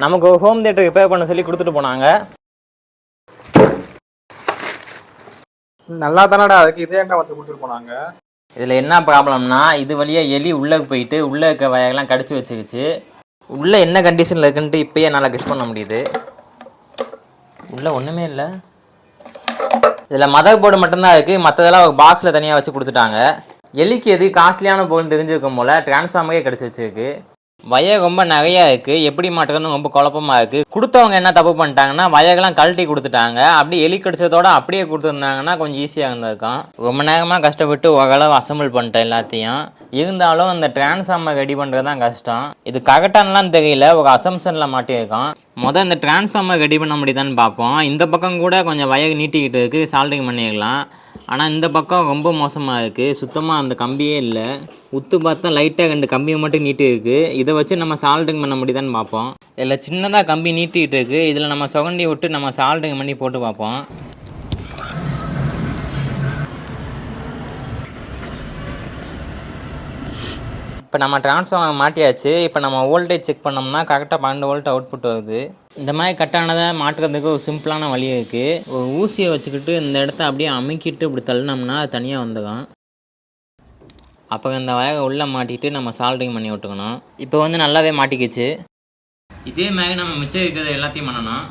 நமக்கு home theatre repair பண்ண சொல்லி கொடுத்துட்டு போனாங்க. நல்லா தானடா, அதுக்கு இதே என்ன வந்து கொடுத்துட்டு போனாங்க. இதில் என்ன ப்ராப்ளம்னா, இது வழியாக எலி உள்ளே போயிட்டு உள்ளே இருக்க வயர்லாம் கடிச்சு வச்சுக்கிச்சு. உள்ளே என்ன கண்டிஷனில் இருக்குன்ட்டு இப்போயே என்னால் கெஸ் பண்ண முடியுது. உள்ளே ஒன்றுமே இல்லை. இதில் மதர் போர்டு மட்டும்தான் இருக்குது, மற்றதெல்லாம் ஒரு பாக்ஸில் தனியாக வச்சு கொடுத்துட்டாங்க. எலிக்கு எது காஸ்ட்லியான பொருள் தெரிஞ்சிருக்கும் போல் டிரான்ஸ்ஃபார்மரே கிடச்சி வச்சுருக்கு. வயர் ரொம்ப நிறையா இருக்குது, எப்படி மாட்டுறதுன்னு ரொம்ப குழப்பமாக இருக்குது. கொடுத்தவங்க என்ன தப்பு பண்ணிட்டாங்கன்னா வயர்லாம் கழட்டி கொடுத்துட்டாங்க. அப்படி எலி கடிச்சதோட அப்படியே கொடுத்துருந்தாங்கன்னா கொஞ்சம் ஈஸியாக இருந்திருக்கும். ரொம்ப நேரமாக கஷ்டப்பட்டு ஓரளவு அசம்பிள் பண்ணிட்டேன் எல்லாத்தையும். இருந்தாலும் அந்த டிரான்ஸ்ஃபார்மர் ரெடி பண்ணுறது தான் கஷ்டம். இது கரெக்டானலாம் தெரியல, ஒரு அசம்ஷனில் மாட்டியிருக்கோம். இந்த டிரான்ஸ்ஃபார்மர் ரெடி பண்ண முடியுதான்னு பார்ப்போம். இந்த பக்கம் கூட கொஞ்சம் வயர் நீட்டிக்கிட்டு இருக்குது, சால்டிங் பண்ணிடலாம். ஆனால் இந்த பக்கம் ரொம்ப மோசமாக இருக்குது, சுத்தமாக அந்த கம்பியே இல்லை. உத்து பார்த்தா லைட்டாக 2 கம்பியை மட்டும் நீட்டி இருக்குது. இதை வச்சு நம்ம சால்டிங் பண்ண முடியுதான்னு பார்ப்போம். இதில் சின்னதாக கம்பி நீட்டிகிட்டு இருக்குது, இதில் நம்ம சுகண்டி விட்டு நம்ம சால்டிங் பண்ணி போட்டு பார்ப்போம். இப்போ நம்ம டிரான்ஸ்ஃபார்மர் மாட்டியாச்சு. இப்போ நம்ம வோல்டேஜ் செக் பண்ணோம்னா கரெக்டாக 12 வோல்ட் அவுட்புட் வருது. இந்த மாதிரி கட்டானதை மாட்டுறதுக்கு ஒரு சிம்பிளான வழி இருக்குது. ஒரு ஊசியை வச்சுக்கிட்டு இந்த இடத்த அப்படியே அமுக்கிட்டு இப்படி தள்ளினோம்னா அது தனியாக வந்துடும். அப்புறம் இந்த வயரை உள்ளே மாட்டிட்டு நம்ம சால்டிங் பண்ணி விட்டுக்கணும். இப்போ நல்லாவே மாட்டிக்கிச்சு. இதே மாதிரி நம்ம மிச்சம் இருக்கிறது எல்லாத்தையும் பண்ணணும்.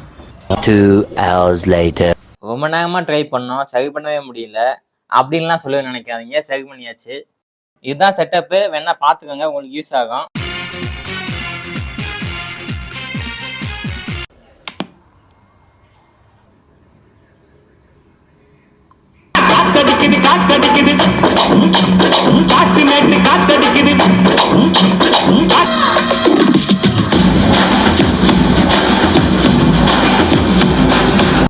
2 hours later. ரொம்ப நேரமாக ட்ரை பண்ணோம், சரி பண்ணவே முடியல. அப்படின்லாம் சொல்ல நினைக்காதீங்க, சரி பண்ணியாச்சு. இதுதான் செட்டப்பு, வேணா பார்த்துக்கோங்க, உங்களுக்கு யூஸ் ஆகும். காத்தடிக்குது காத்தடிக்குது காத்து நேற்று காத்தடிக்குது